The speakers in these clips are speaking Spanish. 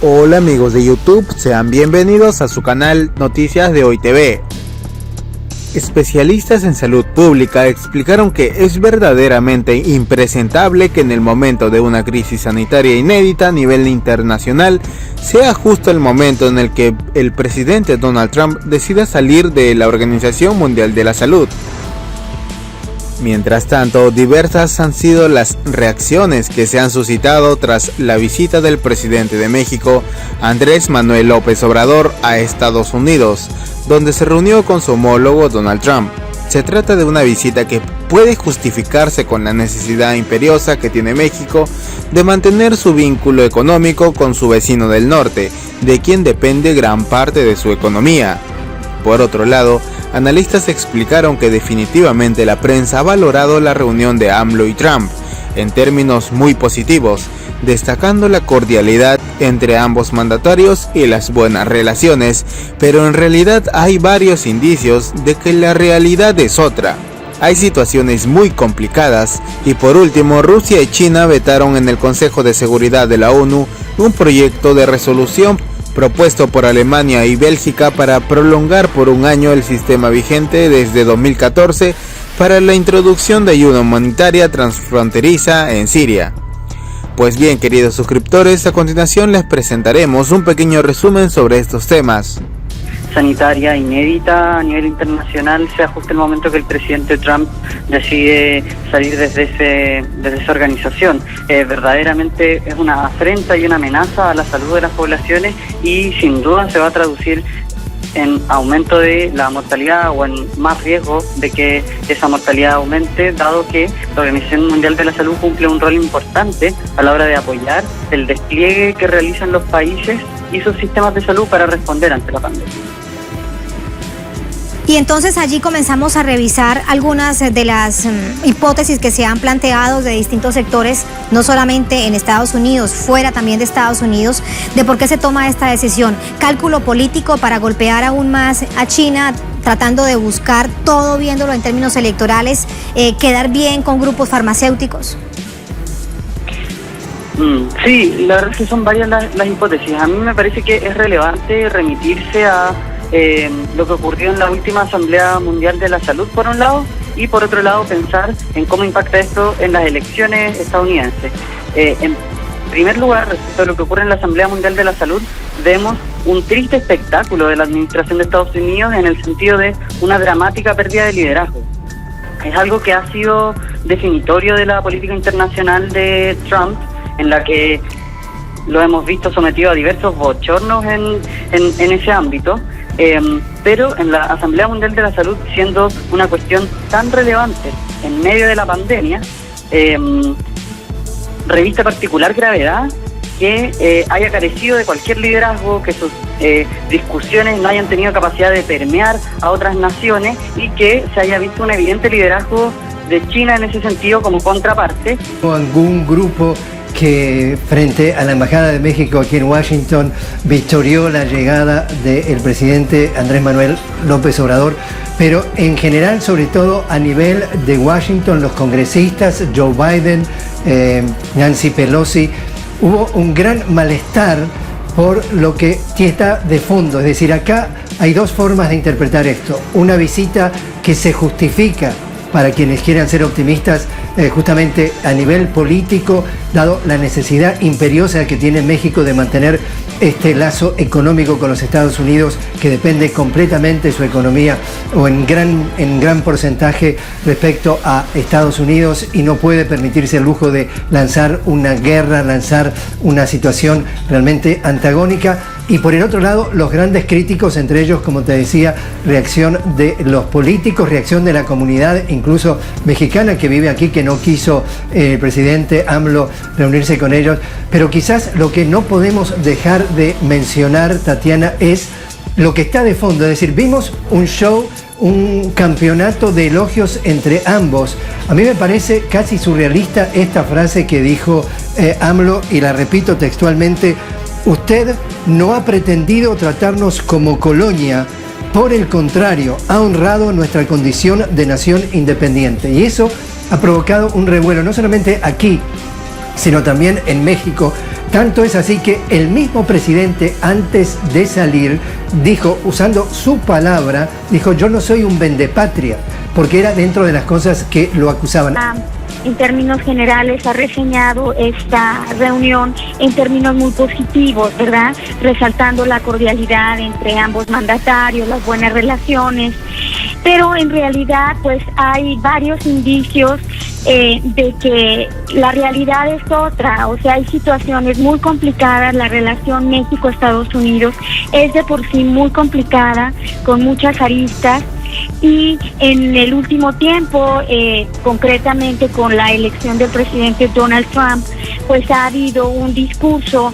Hola amigos de YouTube, sean bienvenidos a su canal Noticias de Hoy TV. Especialistas en salud pública explicaron que es verdaderamente impresentable que en el momento de una crisis sanitaria inédita a nivel internacional sea justo el momento en el que el presidente Donald Trump decida salir de la Organización Mundial de la Salud. Mientras tanto, diversas han sido las reacciones que se han suscitado tras la visita del presidente de México, Andrés Manuel López Obrador, a Estados Unidos, donde se reunió con su homólogo Donald Trump. Se trata de una visita que puede justificarse con la necesidad imperiosa que tiene México de mantener su vínculo económico con su vecino del norte, de quien depende gran parte de su economía. Por otro lado, analistas explicaron que definitivamente la prensa ha valorado la reunión de AMLO y Trump en términos muy positivos, destacando la cordialidad entre ambos mandatarios y las buenas relaciones, pero en realidad hay varios indicios de que la realidad es otra. Hay situaciones muy complicadas y por último, Rusia y China vetaron en el Consejo de Seguridad de la ONU un proyecto de resolución propuesto por Alemania y Bélgica para prolongar por un año el sistema vigente desde 2014 para la introducción de ayuda humanitaria transfronteriza en Siria. Pues bien, queridos suscriptores, a continuación les presentaremos un pequeño resumen sobre estos temas. Sanitaria inédita a nivel internacional, sea justo el momento que el presidente Trump decide salir desde esa organización. Verdaderamente es una afrenta y una amenaza a la salud de las poblaciones y sin duda se va a traducir en aumento de la mortalidad o en más riesgo de que esa mortalidad aumente, dado que la Organización Mundial de la Salud cumple un rol importante a la hora de apoyar el despliegue que realizan los países y sus sistemas de salud para responder ante la pandemia. Y entonces allí comenzamos a revisar algunas de las hipótesis que se han planteado de distintos sectores, no solamente en Estados Unidos, fuera también de Estados Unidos, de por qué se toma esta decisión. Cálculo político para golpear aún más a China, tratando de buscar todo viéndolo en términos electorales, quedar bien con grupos farmacéuticos. Sí, la verdad es que son varias las hipótesis. A mí me parece que es relevante remitirse a lo que ocurrió en la última Asamblea Mundial de la Salud, por un lado, y por otro lado pensar en cómo impacta esto en las elecciones estadounidenses. En primer lugar, respecto a lo que ocurre en la Asamblea Mundial de la Salud, vemos un triste espectáculo de la administración de Estados Unidos en el sentido de una dramática pérdida de liderazgo. Es algo que ha sido definitorio de la política internacional de Trump, en la que lo hemos visto sometido a diversos bochornos en ese ámbito. Pero en la Asamblea Mundial de la Salud, siendo una cuestión tan relevante en medio de la pandemia, reviste particular gravedad que haya carecido de cualquier liderazgo, que sus discusiones no hayan tenido capacidad de permear a otras naciones y que se haya visto un evidente liderazgo de China en ese sentido como contraparte. ¿Algún grupo que frente a la Embajada de México aquí en Washington victorió la llegada del presidente Andrés Manuel López Obrador, pero en general, sobre todo a nivel de Washington, los congresistas, Joe Biden, Nancy Pelosi, hubo un gran malestar por lo que está de fondo? Es decir, acá hay dos formas de interpretar esto. Una visita que se justifica para quienes quieran ser optimistas, justamente a nivel político, dado la necesidad imperiosa que tiene México de mantener este lazo económico con los Estados Unidos, que depende completamente de su economía o en gran porcentaje respecto a Estados Unidos, y no puede permitirse el lujo de lanzar una guerra, lanzar una situación realmente antagónica. Y por el otro lado, los grandes críticos, entre ellos, como te decía, reacción de los políticos, reacción de la comunidad, incluso mexicana, que vive aquí, que no quiso el presidente AMLO reunirse con ellos. Pero quizás lo que no podemos dejar de mencionar, Tatiana, es lo que está de fondo. Es decir, vimos un show, un campeonato de elogios entre ambos. A mí me parece casi surrealista esta frase que dijo AMLO, y la repito textualmente: usted no ha pretendido tratarnos como colonia, por el contrario, ha honrado nuestra condición de nación independiente. Y eso ha provocado un revuelo, no solamente aquí, sino también en México, Tanto es así que el mismo presidente, antes de salir, dijo, usando su palabra, dijo: yo no soy un vendepatria, porque era dentro de las cosas que lo acusaban. En términos generales ha reseñado esta reunión en términos muy positivos, ¿verdad? Resaltando la cordialidad entre ambos mandatarios, las buenas relaciones, pero en realidad pues hay varios indicios de que la realidad es otra. O sea, hay situaciones muy complicadas. La relación México-Estados Unidos es de por sí muy complicada, con muchas aristas. Y en el último tiempo, concretamente con la elección del presidente Donald Trump, pues ha habido un discurso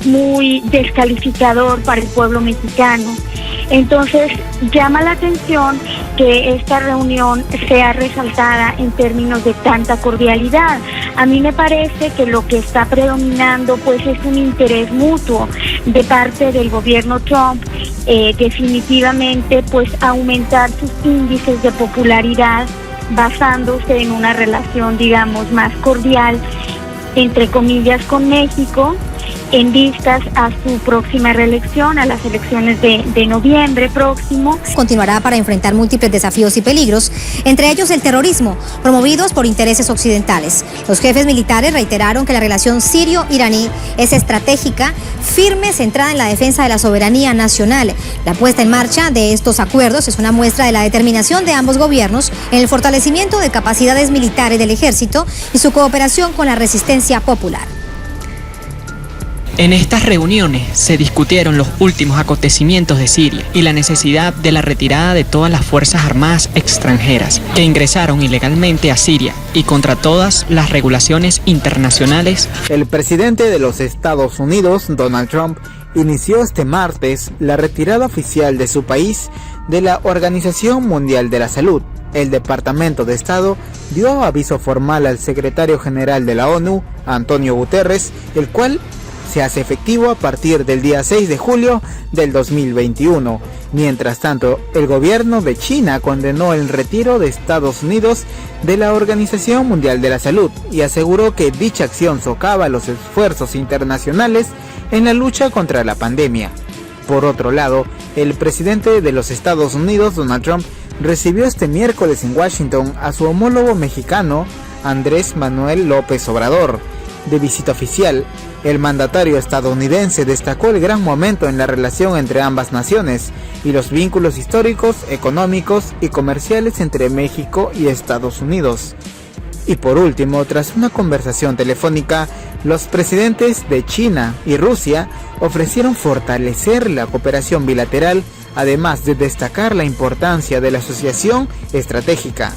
muy descalificador para el pueblo mexicano. Entonces, llama la atención que esta reunión sea resaltada en términos de tanta cordialidad. A mí me parece que lo que está predominando pues es un interés mutuo de parte del gobierno Trump, definitivamente pues aumentar sus índices de popularidad basándose en una relación, digamos, más cordial, entre comillas, con México, en vistas a su próxima reelección, a las elecciones de noviembre próximo. Continuará para enfrentar múltiples desafíos y peligros, entre ellos el terrorismo, promovidos por intereses occidentales. Los jefes militares reiteraron que la relación sirio-iraní es estratégica, firme, centrada en la defensa de la soberanía nacional. La puesta en marcha de estos acuerdos es una muestra de la determinación de ambos gobiernos en el fortalecimiento de capacidades militares del ejército y su cooperación con la resistencia popular. En estas reuniones se discutieron los últimos acontecimientos de Siria y la necesidad de la retirada de todas las fuerzas armadas extranjeras que ingresaron ilegalmente a Siria y contra todas las regulaciones internacionales. El presidente de los Estados Unidos, Donald Trump, inició este martes la retirada oficial de su país de la Organización Mundial de la Salud. El Departamento de Estado dio aviso formal al secretario general de la ONU, Antonio Guterres, el cual se hace efectivo a partir del día 6 de julio del 2021. Mientras tanto, el gobierno de China condenó el retiro de Estados Unidos de la Organización Mundial de la Salud y aseguró que dicha acción socava los esfuerzos internacionales en la lucha contra la pandemia. Por otro lado, el presidente de los Estados Unidos, Donald Trump, recibió este miércoles en Washington a su homólogo mexicano, Andrés Manuel López Obrador. De visita oficial, el mandatario estadounidense destacó el gran momento en la relación entre ambas naciones y los vínculos históricos, económicos y comerciales entre México y Estados Unidos. Y por último, tras una conversación telefónica, los presidentes de China y Rusia ofrecieron fortalecer la cooperación bilateral, además de destacar la importancia de la asociación estratégica.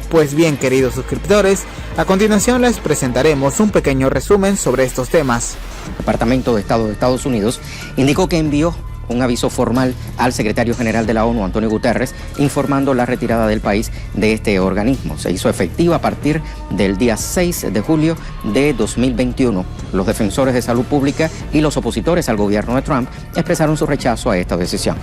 Pues bien, queridos suscriptores, a continuación les presentaremos un pequeño resumen sobre estos temas. El Departamento de Estado de Estados Unidos indicó que envió un aviso formal al secretario general de la ONU, Antonio Guterres, informando la retirada del país de este organismo. Se hizo efectiva a partir del día 6 de julio de 2021. Los defensores de salud pública y los opositores al gobierno de Trump expresaron su rechazo a esta decisión.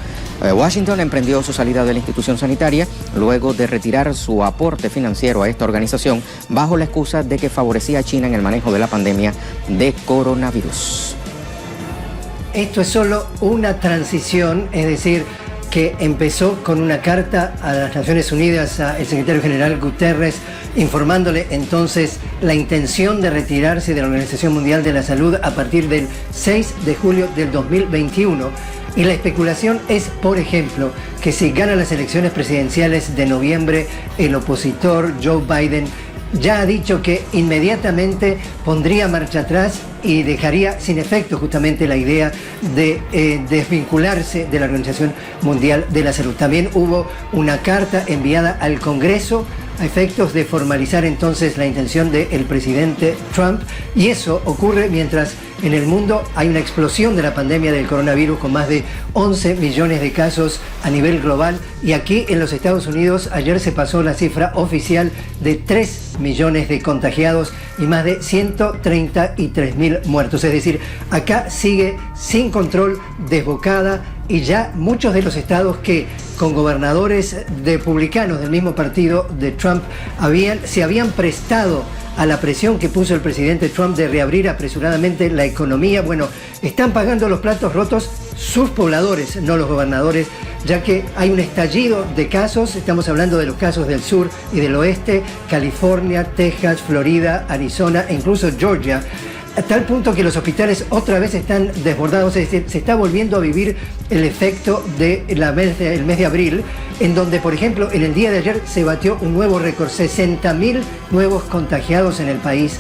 Washington emprendió su salida de la institución sanitaria luego de retirar su aporte financiero a esta organización bajo la excusa de que favorecía a China en el manejo de la pandemia de coronavirus. Esto es solo una transición, es decir, que empezó con una carta a las Naciones Unidas, al secretario general Guterres, informándole entonces la intención de retirarse de la Organización Mundial de la Salud a partir del 6 de julio del 2021. Y la especulación es, por ejemplo, que si gana las elecciones presidenciales de noviembre, el opositor Joe Biden ya ha dicho que inmediatamente pondría marcha atrás y dejaría sin efecto justamente la idea de desvincularse de la Organización Mundial de la Salud. También hubo una carta enviada al Congreso a efectos de formalizar entonces la intención del presidente Trump, y eso ocurre mientras en el mundo hay una explosión de la pandemia del coronavirus con más de 11 millones de casos a nivel global, y aquí en los Estados Unidos ayer se pasó la cifra oficial de 3 millones de contagiados y más de 133.000 muertos. Es decir, acá sigue sin control, desbocada y ya muchos de los estados que con gobernadores republicanos del mismo partido de Trump se habían prestado a la presión que puso el presidente Trump de reabrir apresuradamente la economía, bueno, están pagando los platos rotos sus pobladores, no los gobernadores, ya que hay un estallido de casos. Estamos hablando de los casos del sur y del oeste, California, Texas, Florida, Arizona e incluso Georgia, a tal punto que los hospitales otra vez están desbordados. Es decir, se está volviendo a vivir el efecto del mes de abril, en donde, por ejemplo, en el día de ayer se batió un nuevo récord, 60.000 nuevos contagiados en el país,